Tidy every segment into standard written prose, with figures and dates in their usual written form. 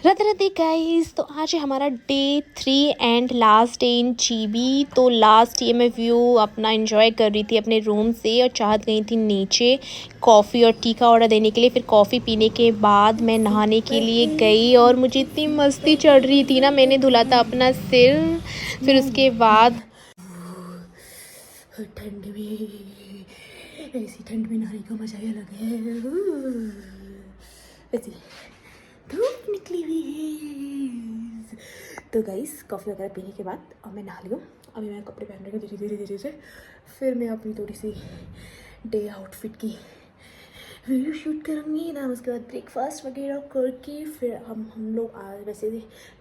Radhe Radhe guys. तो आज है हमारा day 3 and last day in GB. तो लास्ट ये मैं व्यू अपना एंजॉय कर रही थी अपने रूम से और चाहत गई थी नीचे कॉफ़ी और टी का ऑर्डर देने के लिए। फिर कॉफ़ी पीने के बाद मैं नहाने के लिए गई और मुझे इतनी मस्ती चढ़ रही थी ना, मैंने धुला था अपना सिर। फिर उसके बाद ठंड में ऐसी ठंड में नहाने का मजा ही अलग है। ऐसी धूप निकली हुई है। तो गाइस कॉफ़ी वगैरह पीने के बाद अब मैं नहा ली हूँ। अभी मैं कपड़े पहन रही हूँ धीरे धीरे से। फिर मैं अपनी थोड़ी सी डे आउटफिट की वीडियो शूट करूँगी ना। उसके बाद ब्रेकफास्ट वगैरह करके फिर हम लोग आज वैसे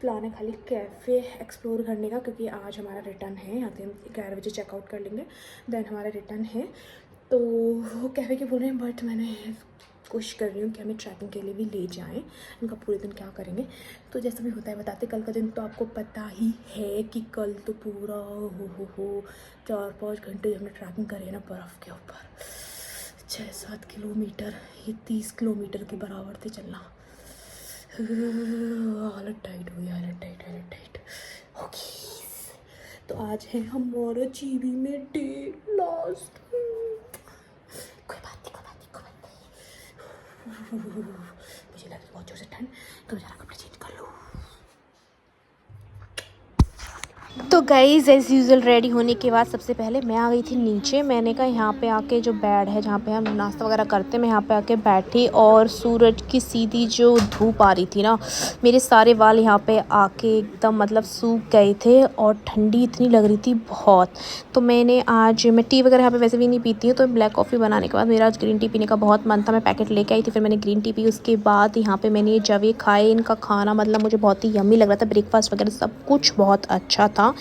प्लान है खाली कैफ़े एक्सप्लोर करने का, क्योंकि आज हमारा रिटर्न है। यहाँ से हम 11 बजे चेकआउट कर लेंगे, देन हमारा रिटर्न है। तो वो कैफ़े के बोल रहे हैं, बट मैंने कोशिश कर रही हूँ कि हमें ट्रैकिंग के लिए भी ले जाएं। उनका पूरे दिन क्या करेंगे तो जैसा भी होता है बताते। कल का दिन तो आपको पता ही है कि कल तो पूरा हो 4-5 घंटे हमने ट्रैकिंग करी है ना बर्फ़ के ऊपर। 6-7 किलोमीटर, ये 30 किलोमीटर के बराबर थे चलना। हालत टाइट हुई, हालत टाइट ओके। तो आज है हमारा जीबी में डे लास्ट। कोई बात नहीं। मुझे लगी बहुत जोर से ठंड, तो जरा कपड़े चेंज कर लो। तो गाइज़ एज़ यूज़ुअल रेडी होने के बाद सबसे पहले मैं आ गई थी नीचे। मैंने कहा यहाँ पे आके जो बेड है जहाँ पे हम नाश्ता वगैरह करते हैं, मैं यहाँ पे आके बैठी और सूरज की सीधी जो धूप आ रही थी ना, मेरे सारे वाल यहाँ पे आके एकदम मतलब सूख गए थे और ठंडी इतनी लग रही थी बहुत। तो मैं टी वगैरह यहाँ पे वैसे भी नहीं पीती हूँ, तो ब्लैक कॉफ़ी बनाने के बाद मेरा आज ग्रीन टी पीने का बहुत मन था। मैं पैकेट लेके आई थी, फिर मैंने ग्रीन टी पी। उसके बाद यहाँ पे मैंने ये जवे खाए। इनका खाना मतलब मुझे बहुत ही यम्मी लग रहा था, ब्रेकफास्ट वगैरह सब कुछ बहुत अच्छा था।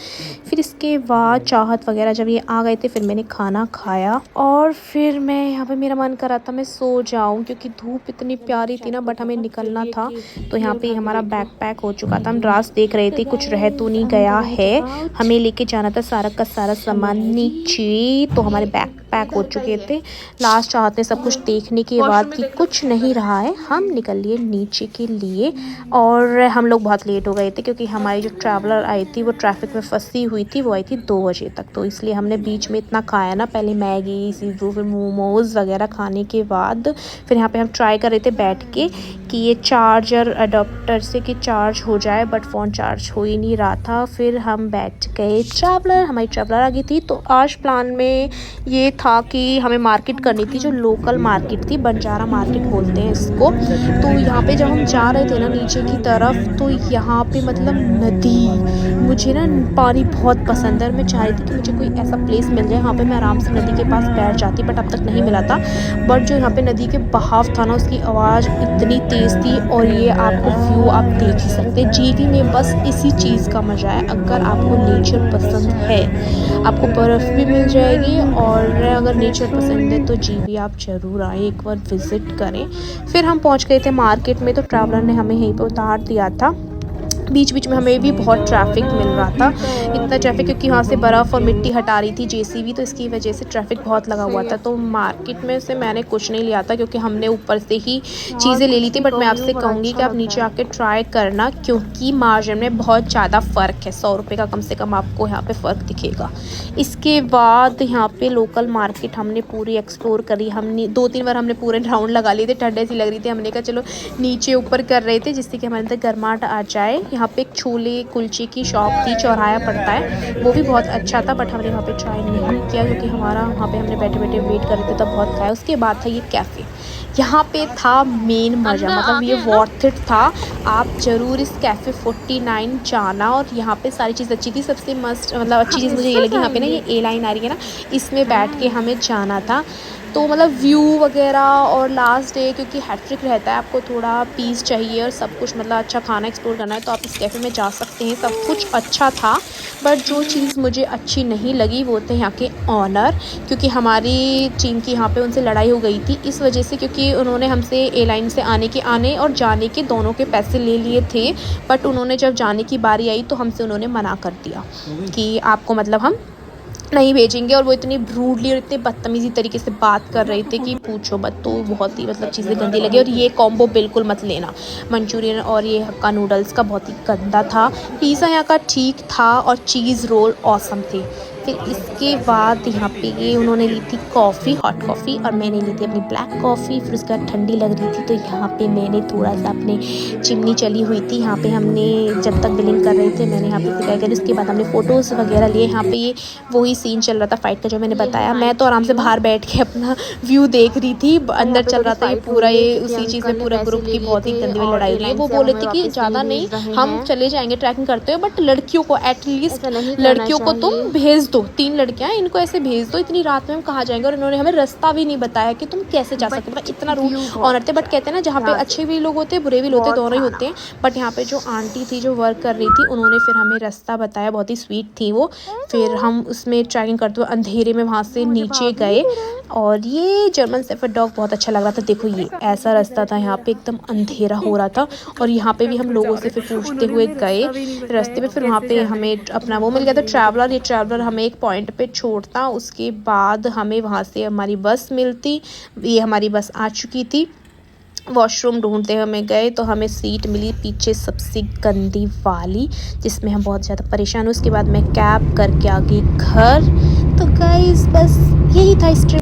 फिर इसके बाद चाहत वगैरह जब ये आ गए थे फिर मैंने खाना खाया और फिर मैं यहाँ पे मेरा मन कर रहा था मैं सो जाऊँ, क्योंकि धूप इतनी प्यारी थी ना, बट हमें निकलना था। तो यहाँ पे हमारा बैग पैक हो चुका था। हम रास्ते देख रहे थे कुछ रह तो नहीं गया है। हमें लेके जाना था सारा का सारा सामान नीचे, तो हमारे बैग पैक हो चुके थे। लास्ट चाहते सब कुछ देखने के बाद कि कुछ नहीं रहा है, हम निकल लिए नीचे के लिए। और हम लोग बहुत लेट हो गए थे क्योंकि हमारी जो ट्रैवलर आई थी वो ट्रैफिक में फंसी हुई थी। वो आई थी 2 बजे तक, तो इसलिए हमने बीच में इतना खाया ना, पहले मैगी सीजू फिर मोमोज़ वगैरह खाने के बाद फिर यहाँ पे हम ट्राई कर रहे थे बैठ के कि ये चार्जर अडोप्टर से कि चार्ज हो जाए, बट फ़ोन चार्ज हो ही नहीं रहा था। फिर हम बैठ गए। हमारी ट्रैवलर आ गई थी। तो आज प्लान में ये था कि हमें मार्केट करनी थी, जो लोकल मार्केट थी, बंजारा मार्केट बोलते हैं इसको। तो यहाँ पे जब हम जा रहे थे ना नीचे की तरफ, तो यहाँ पे मतलब नदी, मुझे ना पानी बहुत पसंद है और मैं चाह रही थी कि मुझे कोई ऐसा प्लेस मिल जाए, यहाँ पे मैं आराम से नदी के पास बैठ जाती, बट अब तक नहीं मिला था। बट जो यहाँ पे नदी के बहाव था ना, उसकी आवाज़ इतनी तेज़ थी और ये आपको व्यू आप देख ही सकते। जीबी में बस इसी चीज़ का मज़ा है। अगर आपको नेचर पसंद है, आपको बर्फ़ भी मिल जाएगी, और अगर नेचर पसंद है तो जीबी आप ज़रूर आए, एक बार विज़िट करें। फिर हम पहुँच गए थे मार्केट में, तो ट्रैवलर ने हमें यहीं पे उतार दिया था। बीच बीच में हमें भी बहुत ट्रैफिक मिल रहा था, इतना ट्रैफिक क्योंकि वहाँ से बर्फ़ और मिट्टी हटा रही थी जेसीबी, तो इसकी वजह से ट्रैफिक बहुत लगा हुआ था। तो मार्केट में से मैंने कुछ नहीं लिया था क्योंकि हमने ऊपर से ही चीज़ें ले ली थी। बट मैं आपसे कहूँगी कि आप नीचे आके ट्राई करना, क्योंकि मार्जिन में बहुत ज़्यादा फ़र्क है। 100 रुपये का कम से कम आपको यहाँ पर फ़र्क दिखेगा। इसके बाद यहाँ पर लोकल मार्केट हमने पूरी एक्सप्लोर करी। हमने 2-3 बार हमने पूरे राउंड लगा लिए थे, ठंड ऐसी लग रही थी। हमने कहा चलो नीचे ऊपर कर रहे थे जिससे कि हमारे अंदर गर्माहट आ जाए। यहाँ पे एक छोले कुलचे की शॉप थी, चौराहा पड़ता है, वो भी बहुत अच्छा था, बट हमने वहाँ पे ट्राई नहीं किया क्योंकि हमारा वहाँ पे हमने बैठे बैठे वेट कर रहे थे तब बहुत खाया। उसके बाद था ये कैफ़े, यहाँ पे था मेन मज़ा, मतलब ये वर्थ इट था। आप ज़रूर इस कैफ़े 49 जाना। और यहाँ पे सारी चीज़ अच्छी थी। सबसे मस्त मतलब अच्छी चीज़ मुझे ये लगी, यहाँ पे ना ये ए लाइन आ रही है ना, इसमें बैठ के हमें जाना था। तो मतलब व्यू वगैरह, और लास्ट डे क्योंकि हैट्रिक रहता है, आपको थोड़ा पीस चाहिए और सब कुछ मतलब अच्छा खाना एक्सप्लोर करना है, तो आप इस कैफ़े में जा सकते हैं। सब कुछ अच्छा था, बट जो चीज़ मुझे अच्छी नहीं लगी वो थे यहाँ के ऑनर, क्योंकि हमारी टीम की यहाँ पे उनसे लड़ाई हो गई थी इस वजह से, क्योंकि उन्होंने हमसे ए लाइन से आने और जाने के दोनों के पैसे ले लिए थे। बट उन्होंने जब जाने की बारी आई तो हमसे उन्होंने मना कर दिया कि आपको मतलब हम नहीं भेजेंगे। और वो इतनी ब्रूडली और इतने बदतमीजी तरीके से बात कर रहे थे कि पूछो मत। तो बहुत ही मतलब चीज़ें गंदी लगी। और ये कॉम्बो बिल्कुल मत लेना, मंचूरियन और ये हक्का नूडल्स का बहुत ही गंदा था। पिज़्ज़ा यहाँ का ठीक था और चीज़ रोल ऑसम थे। फिर इसके बाद यहाँ पे ये उन्होंने ली थी कॉफ़ी, हॉट कॉफ़ी, और मैंने ली थी अपनी ब्लैक कॉफ़ी। फिर उसके बाद ठंडी लग रही थी तो यहाँ पे मैंने थोड़ा सा अपने चिमनी चली हुई थी, यहाँ पे हमने जब तक बिलिंग कर रहे थे मैंने यहाँ पे सिखाया कर। उसके बाद हमने फ़ोटोज़ वगैरह लिए। यहाँ पे ये वही सीन चल रहा था फ़ाइट का जो मैंने बताया। मैं तो आराम से बाहर बैठ के अपना व्यू देख रही थी। अंदर चल रहा था ये पूरा, ये उसी चीज़ में पूरा ग्रुप की बहुत ही गंदी में लड़ाई हुई है। वो बोले थे कि ज़्यादा नहीं, हम चले जाएंगे ट्रैकिंग करते हुए, बट लड़कियों को एटलीस्ट लड़कियों को तुम भेज दो। 3 लड़कियां, इनको ऐसे भेज दो, इतनी रात में हम कहाँ जाएंगे। और इन्होंने हमें रास्ता भी नहीं बताया कि तुम कैसे जा सकते हो। मतलब इतना रूड ऑनर थे। बट कहते हैं ना जहाँ पे अच्छे भी लोग होते हैं बुरे भी लोग होते हैं, दोनों ही होते हैं। बट यहाँ पे जो आंटी थी जो वर्क कर रही थी उन्होंने फिर हमें रास्ता बताया, बहुत ही स्वीट थी वो। फिर हम उसमें ट्रैकिंग करते हुए अंधेरे में वहाँ से नीचे गए। और ये जर्मन शेफर्ड डॉग बहुत अच्छा लग रहा था। देखो ये ऐसा रास्ता था, यहाँ पे एकदम अंधेरा हो रहा था। और यहाँ पे भी हम लोगों से फिर पूछते हुए गए रास्ते पे। फिर वहाँ पे हमें अपना वो मिल गया था ट्रैवलर। ये ट्रैवलर हमें एक पॉइंट पे छोड़ता, उसके बाद हमें वहाँ से हमारी बस मिलती। ये हमारी बस आ चुकी थी। वॉशरूम ढूंढते हमें गए तो हमें सीट मिली पीछे सबसे गंदी वाली, जिसमें हम बहुत ज़्यादा परेशान हुए। उसके बाद मैं कैब करके आ गई घर। तो गाइस बस यही था इस ट्रिप।